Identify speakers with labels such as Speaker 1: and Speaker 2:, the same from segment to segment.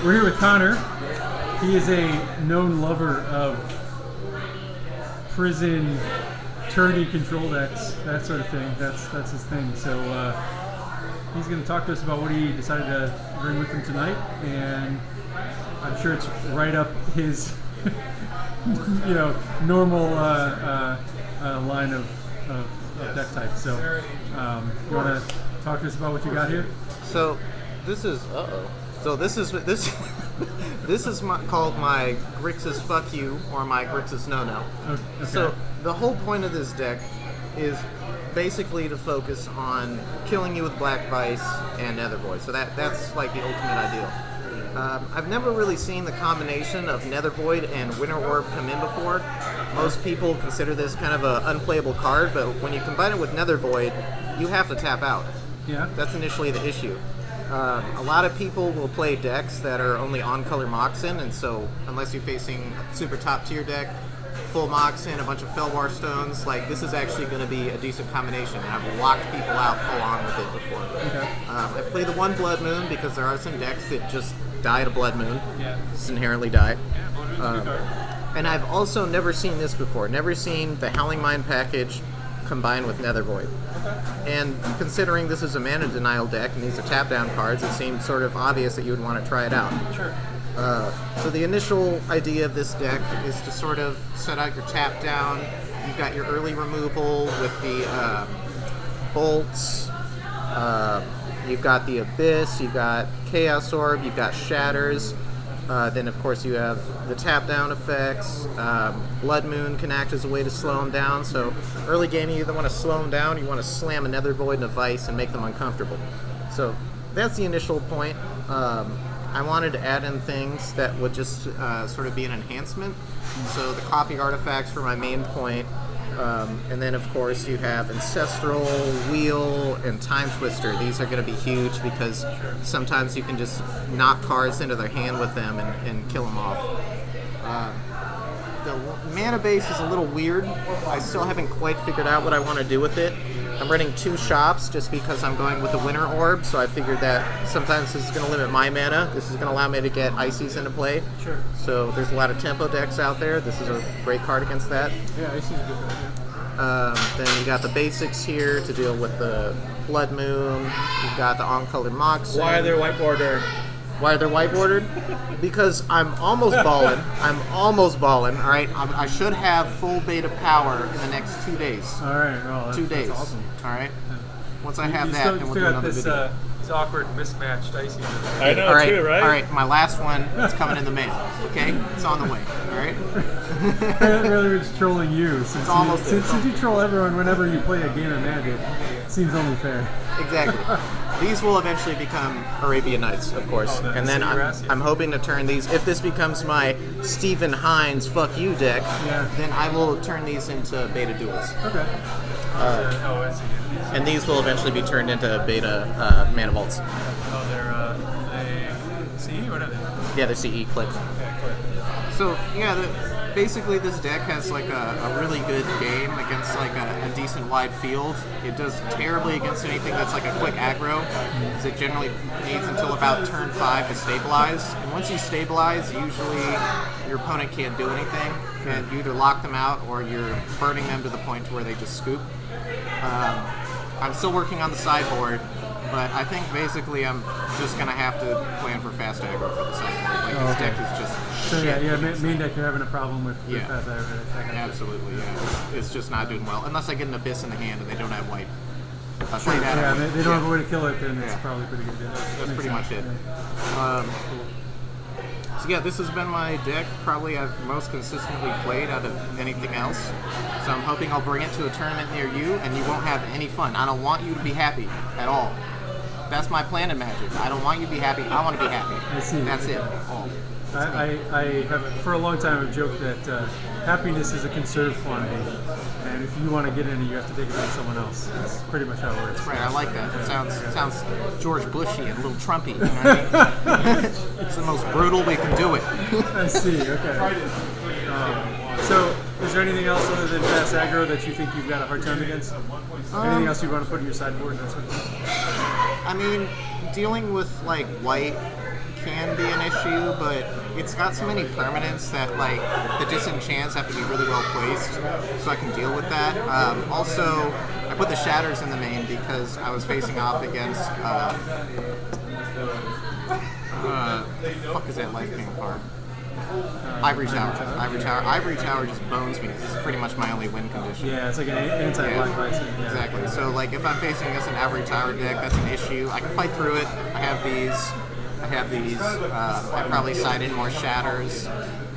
Speaker 1: We're here with Conor. He is a known lover of prison tourney control decks, that sort of thing. That's his thing. So he's going to talk to us about what he decided to bring with him tonight, and I'm sure it's right up his normal line of deck types. So you want to talk to us about what you got here?
Speaker 2: So this is called my Grixis Fuck You or my Grixis No No.
Speaker 1: Okay.
Speaker 2: So the whole point of this deck is basically to focus on killing you with Black Vice and Nether Void. So that's like the ultimate ideal. I've never really seen the combination of Nether Void and Winter Orb come in before. Most people consider this kind of an unplayable card, but when you combine it with Nether Void, you have to tap out.
Speaker 1: Yeah.
Speaker 2: That's initially the issue. A lot of people will play decks that are only on-color Moxen, and so unless you're facing a super top-tier deck, full Moxen, a bunch of Felwar Stones, like this is actually going to be a decent combination. And I've locked people out full-on with it before.
Speaker 1: Okay.
Speaker 2: I play the one Blood Moon because there are some decks that just die to Blood Moon.
Speaker 1: Yeah.
Speaker 2: Just inherently die.
Speaker 1: Yeah, Blood Moon's a good card.
Speaker 2: And I've also never seen this before. Never seen the Howling Mine package combined with Nether Void.
Speaker 1: Okay.
Speaker 2: And considering this is a mana denial deck and these are tap down cards, it seemed sort of obvious that you would want to try it out.
Speaker 1: Sure.
Speaker 2: So the initial idea of this deck is to sort of set out your tap down. You've got your early removal with the bolts. You've got the Abyss. You've got Chaos Orb. You've got Shatters. Then, of course, you have the tap-down effects. Blood Moon can act as a way to slow them down. So early game, you either want to slow them down or you want to slam a Nether Void and a Vice and make them uncomfortable. So that's the initial point. I wanted to add in things that would just sort of be an enhancement. So the copy artifacts for my main point. And then, of course, you have Ancestral, Wheel, and Time Twister. These are going to be huge because sometimes you can just knock cards into their hand with them and kill them off. The mana base is a little weird. I still haven't quite figured out what I want to do with it. I'm running 2 shops just because I'm going with the Winter Orb, so I figured that sometimes this is going to limit my mana. This is going to allow me to get Ices into play.
Speaker 1: Sure.
Speaker 2: So there's a lot of tempo decks out there. This is a great card against that.
Speaker 1: Yeah, Icy's a good card. Yeah.
Speaker 2: Then you got the basics here to deal with the Blood Moon. You've got the on-color Moxen.
Speaker 3: Why are they white bordered?
Speaker 2: Why are they white bordered? Because I'm almost balling. All right, I should have full beta power in the next 2 days.
Speaker 1: All right. Well,
Speaker 2: 2 days.
Speaker 1: That's awesome.
Speaker 2: All right. Once I have
Speaker 1: You
Speaker 2: that,
Speaker 1: still,
Speaker 2: then we'll
Speaker 1: still
Speaker 2: do
Speaker 1: got
Speaker 2: another
Speaker 1: this,
Speaker 2: video.
Speaker 1: this awkward mismatched Icy.
Speaker 3: I know
Speaker 2: All right,
Speaker 3: too, right?
Speaker 2: all right. My last one is coming in the mail. Okay, it's on the way. All right.
Speaker 1: Really, it's trolling you. Since you troll everyone whenever you play a game of Magic, it seems only fair.
Speaker 2: Exactly. These will eventually become Arabian Nights, of course. And then I'm hoping to turn these, if this becomes my Stephen Hines Fuck You deck, then I will turn these into beta duels.
Speaker 1: Okay.
Speaker 2: And these will eventually be turned into beta mana vaults.
Speaker 1: Oh, they're CE? What are they?
Speaker 2: Yeah, they're CE clips.
Speaker 1: Okay, cool.
Speaker 2: So, yeah, basically this deck has like a really good game against like a decent wide field. It does terribly against anything that's like a quick aggro, because it generally needs until about turn 5 to stabilize. And once you stabilize, usually your opponent can't do anything, and you either lock them out or you're burning them to the point to where they just scoop. I'm still working on the sideboard, but I think basically I'm just going to have to plan for fast aggro for the sideboard. Like this deck is just
Speaker 1: So
Speaker 2: shit.
Speaker 1: yeah, main deck you're having a problem with fast aggro.
Speaker 2: Absolutely, yeah. It's just not doing well. Unless I get an Abyss in the hand and they don't have white. I'll
Speaker 1: Sure,
Speaker 2: play that.
Speaker 1: yeah, they don't have a way to kill it, then it's probably pretty good. Yeah.
Speaker 2: That's
Speaker 1: Makes
Speaker 2: pretty much
Speaker 1: sense,
Speaker 2: it.
Speaker 1: yeah.
Speaker 2: So yeah, this has been my deck. Probably I've most consistently played out of anything else. So I'm hoping I'll bring it to a tournament near you and you won't have any fun. I don't want you to be happy at all. That's my plan in Magic. I don't want you to be happy. I want to be happy.
Speaker 1: I see.
Speaker 2: That's it.
Speaker 1: I have for a long time have joked that happiness is a conserved quantity, and if you want to get in it, you have to take it from someone else. That's pretty much how it works.
Speaker 2: Right, I like that. It sounds George Bushy and a little Trumpy. You know what I mean? It's the most brutal we can do it.
Speaker 1: I see. Okay. So, is there anything else other than fast aggro that you think you've got a hard time against? Anything else you want to put in your sideboard? That sort of thing?
Speaker 2: I mean, dealing with like white can be an issue, but it's got so many permanents that like the disenchants have to be really well placed, so I can deal with that. Also, I put the shatters in the main because I was facing off against the fuck is that life gain card? Ivory Tower. Ivory Tower just bones me. This is pretty much my only win condition.
Speaker 1: Yeah, it's like an anti-black bison. Yeah.
Speaker 2: Exactly. So like if I'm facing against an Ivory Tower deck, that's an issue. I can fight through it. I have these. I probably side in more shatters,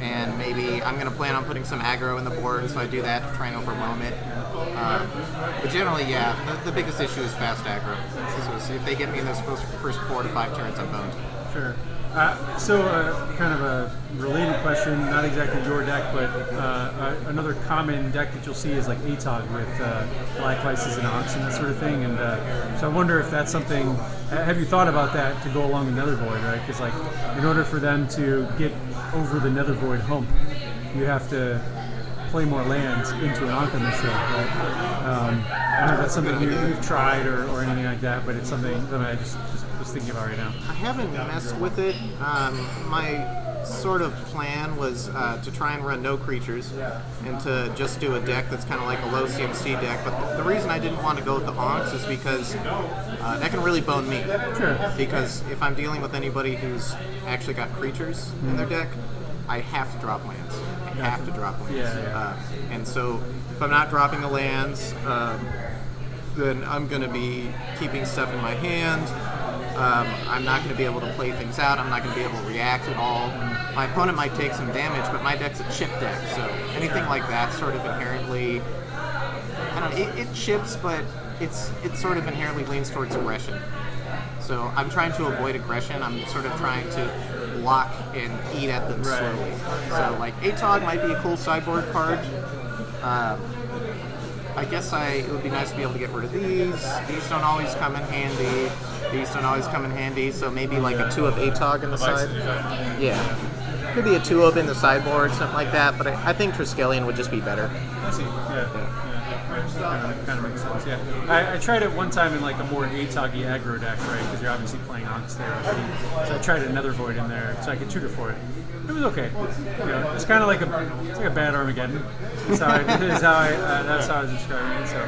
Speaker 2: and maybe I'm gonna plan on putting some aggro in the board, so I do that to try and overwhelm it. But generally, yeah, the biggest issue is fast aggro. So if they get me in those first 4 to 5 turns, I'm boned.
Speaker 1: Sure. Kind of a related question, not exactly your deck, but another common deck that you'll see is like ATOG with Black Vices and Onks and that sort of thing. And so I wonder if that's something, have you thought about that to go along with Nether Void, right? Because like in order for them to get over the Nether Void hump, you have to play more lands into an Ankh initial, right? I don't know if that's something you've tried or anything like that, but it's something that I just was thinking about right now.
Speaker 2: I haven't messed with it. My sort of plan was to try and run no creatures and to just do a deck that's kind of like a low CMC deck. But the reason I didn't want to go with the Onks is because that can really bone me.
Speaker 1: Sure.
Speaker 2: Because if I'm dealing with anybody who's actually got creatures in their deck, I have to drop lands. I have to drop lands.
Speaker 1: Yeah.
Speaker 2: And so if I'm not dropping the lands, then I'm going to be keeping stuff in my hand. I'm not going to be able to play things out. I'm not going to be able to react at all. My opponent might take some damage, but my deck's a chip deck, so anything like that sort of inherently, I don't know, it chips, but it sort of inherently leans towards aggression. So I'm trying to avoid aggression. I'm sort of trying to block and eat at them slowly. So like ATOG might be a cool sideboard card. I guess it would be nice to be able to get rid of these. These don't always come in handy. So maybe like a 2 of ATOG in the side. Yeah. Could be a 2 of in the sideboard, something like that, but I think Triskelion would just be better.
Speaker 1: I see. Yeah. Kind of makes sense. Yeah, I tried it one time in like a more ATOG-y aggro deck, right? Because you're obviously playing Onks there. So I tried another Void in there, so I could tutor for it. It was okay. It's kind of like a bad Armageddon. That's how I was describing it. So,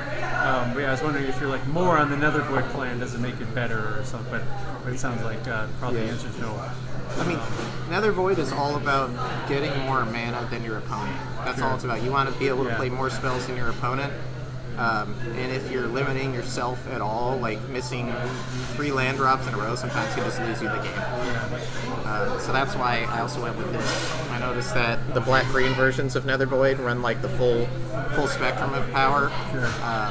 Speaker 1: but yeah, I was wondering if you're like more on the Nether Void plan, does it make it better or something? But it sounds like probably the answer is no.
Speaker 2: I mean, Nether Void is all about getting more mana than your opponent. That's all it's about. You want to be able to play more spells than your opponent. And if you're limiting yourself at all, like missing 3 land drops in a row, sometimes can just lose you the game. So that's why I also went with this. I noticed that the black-green versions of Nether Void run like the full spectrum of power. I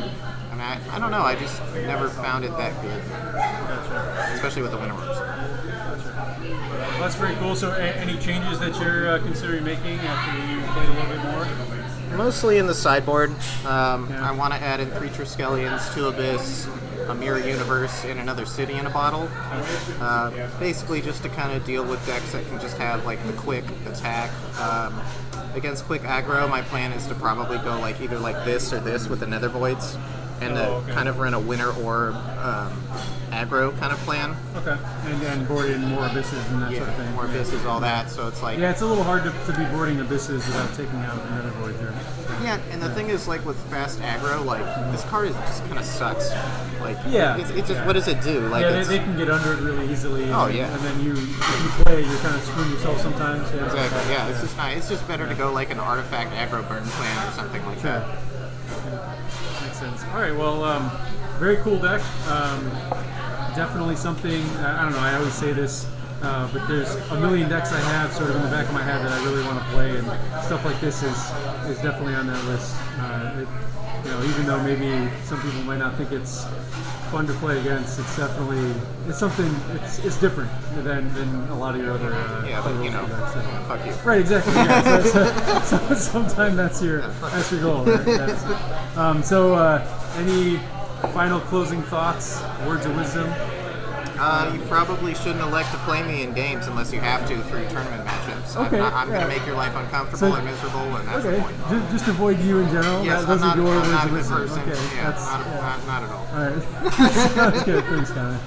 Speaker 2: mean, I don't know. I just never found it that good, especially with the Winter Orbs.
Speaker 1: Well, that's very cool. So any changes that you're considering making after you played a little bit more?
Speaker 2: Mostly in the sideboard. I want to add in 3 Triskelions, 2 Abyss, a Mirror Universe, and another City in a bottle. Basically just to kind of deal with decks that can just have like the quick attack. Against quick aggro, my plan is to probably go like either like this or this with the Nether Voids, and kind of run a Winter Orb aggro kind of plan.
Speaker 1: Okay, and board in more Abysses and that sort of thing.
Speaker 2: More Abysses, all that. So it's like
Speaker 1: it's a little hard to be boarding Abysses without taking out Nether Voids.
Speaker 2: Yeah, and the thing is, like with fast aggro, like this card just kind of sucks. Like it's just what does it do? Like
Speaker 1: they can get under it really easily.
Speaker 2: Oh
Speaker 1: and then if you play, you're kind of screwing yourself sometimes.
Speaker 2: Exactly. Yeah, it's just nice. It's just better to go like an artifact aggro burn plan or something like that.
Speaker 1: Makes sense. All right. Well, very cool deck. Definitely something. I don't know. I always say this. But there's a million decks I have sort of in the back of my head that I really want to play, and stuff like this is definitely on that list. Even though maybe some people might not think it's fun to play against, it's something. It's different than a lot of your other.
Speaker 2: Decks. Fuck you.
Speaker 1: Right, exactly. Yeah. So sometimes that's your goal. Right? Any final closing thoughts, words of wisdom?
Speaker 2: You probably shouldn't elect to play me in games unless you have to through tournament matchups.
Speaker 1: Okay,
Speaker 2: I'm going to make your life uncomfortable and miserable, and that's the point.
Speaker 1: Just avoid you in general?
Speaker 2: Yes,
Speaker 1: those
Speaker 2: I'm
Speaker 1: are your
Speaker 2: not
Speaker 1: words
Speaker 2: a
Speaker 1: of
Speaker 2: good
Speaker 1: wisdom.
Speaker 2: person.
Speaker 1: Okay,
Speaker 2: Not at all.
Speaker 1: All right. That's good. Thanks, Conor.